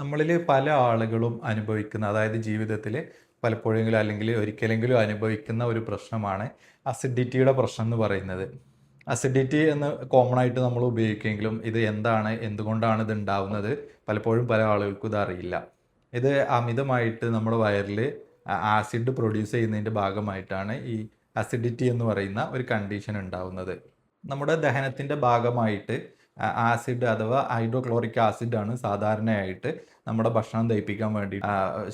നമ്മളിൽ പല ആളുകളും അനുഭവിക്കുന്ന അതായത് ജീവിതത്തിൽ പലപ്പോഴെങ്കിലും അല്ലെങ്കിൽ ഒരിക്കലെങ്കിലും അനുഭവിക്കുന്ന ഒരു പ്രശ്നമാണ് അസിഡിറ്റിയുടെ പ്രശ്നം എന്ന് പറയുന്നത്. അസിഡിറ്റി എന്ന് കോമൺ ആയിട്ട് നമ്മൾ ഉപയോഗിക്കുമെങ്കിലും ഇത് എന്താണ്, എന്തുകൊണ്ടാണ് ഇത് ഉണ്ടാവുന്നത്, പലപ്പോഴും പല ആളുകൾക്കും ഇത് അറിയില്ല. ഇത് അമിതമായിട്ട് നമ്മുടെ വയറിൽ ആസിഡ് പ്രൊഡ്യൂസ് ചെയ്യുന്നതിൻ്റെ ഭാഗമായിട്ടാണ് ഈ അസിഡിറ്റി എന്ന് പറയുന്ന ഒരു കണ്ടീഷൻ ഉണ്ടാവുന്നത്. നമ്മുടെ ദഹനത്തിൻ്റെ ഭാഗമായിട്ട് ആസിഡ് അഥവാ ഹൈഡ്രോക്ലോറിക് ആസിഡ് ആണ് സാധാരണയായിട്ട് നമ്മുടെ ഭക്ഷണം ദഹിപ്പിക്കാൻ വേണ്ടി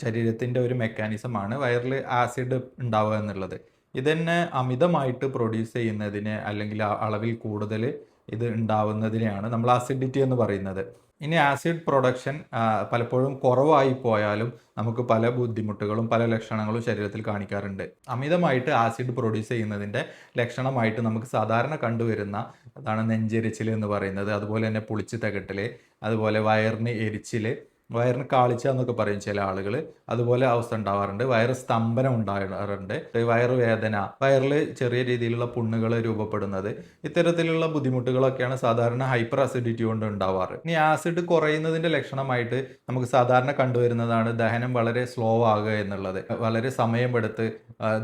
ശരീരത്തിൻ്റെ ഒരു മെക്കാനിസമാണ് വയറിൽ ആസിഡ് ഉണ്ടാവുക എന്നുള്ളത്. ഇതന്നെ അമിതമായിട്ട് പ്രൊഡ്യൂസ് ചെയ്യുന്നതിന് അല്ലെങ്കിൽ അളവിൽ കൂടുതൽ ഇത് ഉണ്ടാവുന്നതിനെയാണ് നമ്മൾ അസിഡിറ്റി എന്ന് പറയുന്നത്. ഇനി ആസിഡ് പ്രൊഡക്ഷൻ പലപ്പോഴും കുറവായി പോയാലും നമുക്ക് പല ബുദ്ധിമുട്ടുകളും പല ലക്ഷണങ്ങളും ശരീരത്തിൽ കാണിക്കാറുണ്ട്. അമിതമായിട്ട് ആസിഡ് പ്രൊഡ്യൂസ് ചെയ്യുന്നതിൻ്റെ ലക്ഷണമായിട്ട് നമുക്ക് സാധാരണ കണ്ടുവരുന്ന അതാണ് നെഞ്ചെരിച്ചിൽ എന്ന് പറയുന്നത്. അതുപോലെ തന്നെ പുളിച്ച് തികട്ടൽ, അതുപോലെ വയറിന് എരിച്ചിൽ, വയറിന് കാളിച്ച എന്നൊക്കെ പറയും ചില ആളുകൾ. അതുപോലെ അവസ്ഥ ഉണ്ടാവാറുണ്ട്. വയറ് സ്തംഭനം ഉണ്ടാകാറുണ്ട്, വയറ് വേദന, വയറിൽ ചെറിയ രീതിയിലുള്ള പുണ്ണുകൾ രൂപപ്പെടുന്നത്, ഇത്തരത്തിലുള്ള ബുദ്ധിമുട്ടുകളൊക്കെയാണ് സാധാരണ ഹൈപ്പർ അസിഡിറ്റി കൊണ്ട് ഉണ്ടാവാറ്. ഇനി ആസിഡ് കുറയുന്നതിന്റെ ലക്ഷണമായിട്ട് നമുക്ക് സാധാരണ കണ്ടുവരുന്നതാണ് ദഹനം വളരെ സ്ലോ ആകുക എന്നുള്ളത്. വളരെ സമയമെടുത്ത്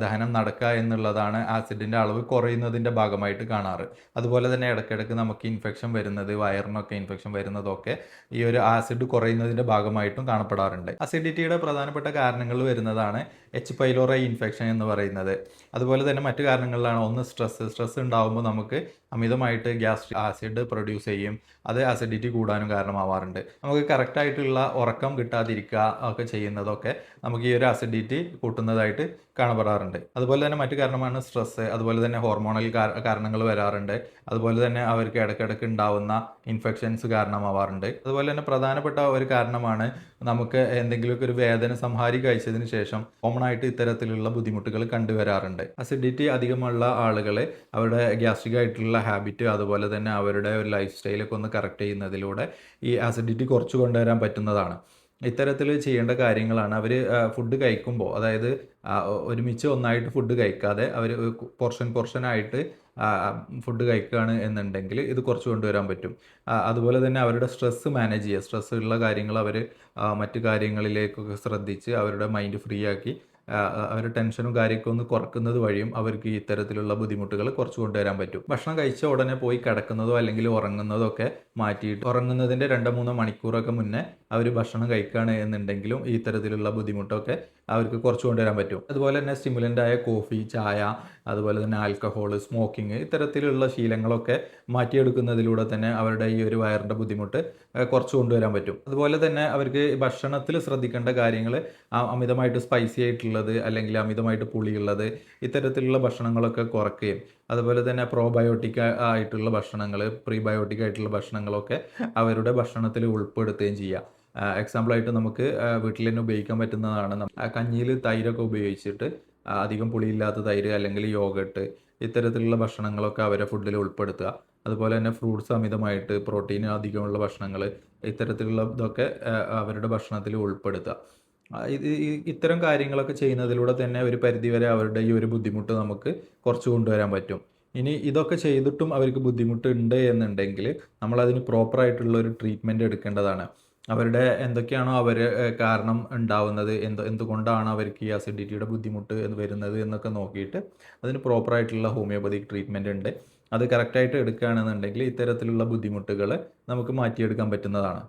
ദഹനം നടക്കുക എന്നുള്ളതാണ് ആസിഡിന്റെ അളവ് കുറയുന്നതിന്റെ ഭാഗമായിട്ട് കാണാറ്. അതുപോലെ തന്നെ ഇടയ്ക്കിടയ്ക്ക് നമുക്ക് ഇൻഫെക്ഷൻ വരുന്നത്, വയറിനൊക്കെ ഇൻഫെക്ഷൻ വരുന്നതൊക്കെ ഈ ഒരു ആസിഡ് കുറയുന്നതിന്റെ ഭാഗമായിട്ടും കാണപ്പെടാറുണ്ട്. അസിഡിറ്റിയുടെ പ്രധാനപ്പെട്ട കാരണങ്ങൾ വരുന്നതാണ് എച്ച് പൈലോറി ഇൻഫെക്ഷൻ എന്ന് പറയുന്നത്. അതുപോലെ തന്നെ മറ്റു കാരണങ്ങളിലാണ് ഒന്ന് സ്ട്രെസ് ഉണ്ടാകുമ്പോൾ നമുക്ക് അമിതമായിട്ട് ഗ്യാസ്ട്രിക് ആസിഡ് പ്രൊഡ്യൂസ് ചെയ്യും. അത് അസിഡിറ്റി കൂടാനും കാരണമാവാറുണ്ട്. നമുക്ക് കറക്റ്റായിട്ടുള്ള ഉറക്കം കിട്ടാതിരിക്കുക ഒക്കെ ചെയ്യുന്നതൊക്കെ നമുക്ക് ഈ ഒരു അസിഡിറ്റി കൂട്ടുന്നതായിട്ട് കാണപ്പെടാറുണ്ട്. അതുപോലെ തന്നെ മറ്റു കാരണമാണ് സ്ട്രെസ്. അതുപോലെ തന്നെ ഹോർമോണൽ കാരണങ്ങൾ വരാറുണ്ട്. അതുപോലെ തന്നെ അവർക്ക് ഇടയ്ക്കിടയ്ക്ക് ഉണ്ടാവുന്ന ഇൻഫെക്ഷൻസ് കാരണമാവാറുണ്ട്. അതുപോലെ തന്നെ പ്രധാനപ്പെട്ട ഒരു കാരണമാണ് നമുക്ക് എന്തെങ്കിലുമൊക്കെ ഒരു വേദന സംഹാരി കഴിച്ചതിന് ശേഷം കോമൺ ആയിട്ട് ഇത്തരത്തിലുള്ള ബുദ്ധിമുട്ടുകൾ കണ്ടുവരാറുണ്ട്. അസിഡിറ്റി അധികമുള്ള ആളുകൾ അവരുടെ ഗ്യാസ്ട്രിക് ആയിട്ടുള്ള ഹാബിറ്റ് അതുപോലെ തന്നെ അവരുടെ ഒരു ലൈഫ് സ്റ്റൈലൊക്കെ ഒന്ന് കറക്റ്റ് ചെയ്യുന്നതിലൂടെ ഈ അസിഡിറ്റി കുറച്ച് കൊണ്ടുവരാൻ പറ്റുന്നതാണ്. ഇത്തരത്തിൽ ചെയ്യേണ്ട കാര്യങ്ങളാണ്. അവർ ഫുഡ് കഴിക്കുമ്പോൾ, അതായത് ഒരുമിച്ച് ഒന്നായിട്ട് ഫുഡ് കഴിക്കാതെ അവർ പോർഷനായിട്ട് ഫുഡ് കഴിക്കുകയാണ് എന്നുണ്ടെങ്കിൽ ഇത് കുറച്ച് കൊണ്ടുവരാൻ പറ്റും. അതുപോലെ തന്നെ അവരുടെ സ്ട്രെസ്സ് മാനേജ് ചെയ്യുക. സ്ട്രെസ് ഉള്ള കാര്യങ്ങൾ അവർ മറ്റു കാര്യങ്ങളിലേക്കൊക്കെ ശ്രദ്ധിച്ച് അവരുടെ മൈൻഡ് ഫ്രീ ആക്കി അവർ ടെൻഷനും കാര്യമൊക്കെ ഒന്ന് കുറക്കുന്നത് വഴിയും അവർക്ക് ഇത്തരത്തിലുള്ള ബുദ്ധിമുട്ടുകൾ കുറച്ച് കൊണ്ടുവരാൻ പറ്റും. ഭക്ഷണം കഴിച്ച ഉടനെ പോയി കിടക്കുന്നതോ അല്ലെങ്കിൽ ഉറങ്ങുന്നതോ ഒക്കെ മാറ്റിയിട്ട് ഉറങ്ങുന്നതിൻ്റെ 2-3 മണിക്കൂറൊക്കെ മുന്നേ അവർ ഭക്ഷണം കഴിക്കുകയാണ് എന്നുണ്ടെങ്കിലും ഈ ഇത്തരത്തിലുള്ള ബുദ്ധിമുട്ടൊക്കെ അവർക്ക് കുറച്ച് കൊണ്ടുവരാൻ പറ്റും. അതുപോലെ തന്നെ സ്റ്റിമുലൻ്റായ കോഫി, ചായ, അതുപോലെ തന്നെ ആൽക്കഹോൾ, സ്മോക്കിംഗ് ഇത്തരത്തിലുള്ള ശീലങ്ങളൊക്കെ മാറ്റിയെടുക്കുന്നതിലൂടെ തന്നെ അവരുടെ ഈ ഒരു വയറിൻ്റെ ബുദ്ധിമുട്ട് കുറച്ച് കൊണ്ടുവരാൻ പറ്റും. അതുപോലെ തന്നെ അവർക്ക് ഭക്ഷണത്തിൽ ശ്രദ്ധിക്കേണ്ട കാര്യങ്ങൾ അമിതമായിട്ട് സ്പൈസി ആയിട്ടുള്ളത് അല്ലെങ്കിൽ അമിതമായിട്ട് പുളിയുള്ളത് ഇത്തരത്തിലുള്ള ഭക്ഷണങ്ങളൊക്കെ കുറയ്ക്കുകയും അതുപോലെ തന്നെ പ്രോബയോട്ടിക് ആയിട്ടുള്ള ഭക്ഷണങ്ങൾ, പ്രീബയോട്ടിക് ആയിട്ടുള്ള ഭക്ഷണങ്ങളൊക്കെ അവരുടെ ഭക്ഷണത്തിൽ ഉൾപ്പെടുത്തുകയും ചെയ്യുക. എക്സാമ്പിളായിട്ട് നമുക്ക് വീട്ടിൽ തന്നെ ഉപയോഗിക്കാൻ പറ്റുന്നതാണ് കഞ്ഞിയിൽ തൈരൊക്കെ ഉപയോഗിച്ചിട്ട് അധികം പുളിയില്ലാത്ത തൈര് അല്ലെങ്കിൽ യോഗട്ട് ഇത്തരത്തിലുള്ള ഭക്ഷണങ്ങളൊക്കെ അവരെ ഫുഡിൽ ഉൾപ്പെടുത്തുക. അതുപോലെ തന്നെ ഫ്രൂട്ട്സ് അമിതമായിട്ട് പ്രോട്ടീൻ അധികമുള്ള ഭക്ഷണങ്ങൾ ഇത്തരത്തിലുള്ള ഇതൊക്കെ അവരുടെ ഭക്ഷണത്തിൽ ഉൾപ്പെടുത്തുക. ഇത്തരം കാര്യങ്ങളൊക്കെ ചെയ്യുന്നതിലൂടെ തന്നെ ഒരു പരിധിവരെ അവരുടെ ഈ ഒരു ബുദ്ധിമുട്ട് നമുക്ക് കുറച്ച് കൊണ്ടുവരാൻ പറ്റും. ഇനി ഇതൊക്കെ ചെയ്തിട്ടും അവർക്ക് ബുദ്ധിമുട്ടുണ്ട് എന്നുണ്ടെങ്കിൽ നമ്മളതിന് പ്രോപ്പറായിട്ടുള്ള ഒരു ട്രീറ്റ്മെൻറ്റ് എടുക്കേണ്ടതാണ്. അവരുടെ എന്തൊക്കെയാണോ അവർ കാരണം ഉണ്ടാവുന്നത്, എന്തുകൊണ്ടാണ് അവർക്ക് ഈ അസിഡിറ്റിയുടെ ബുദ്ധിമുട്ട് വരുന്നത് എന്നൊക്കെ നോക്കിയിട്ട് അതിന് പ്രോപ്പറായിട്ടുള്ള ഹോമിയോപ്പതിക് ട്രീറ്റ്മെൻറ്റ് ഉണ്ട്. അത് കറക്റ്റായിട്ട് എടുക്കുകയാണെന്നുണ്ടെങ്കിൽ ഇത്തരത്തിലുള്ള ബുദ്ധിമുട്ടുകൾ നമുക്ക് മാറ്റിയെടുക്കാൻ പറ്റുന്നതാണ്.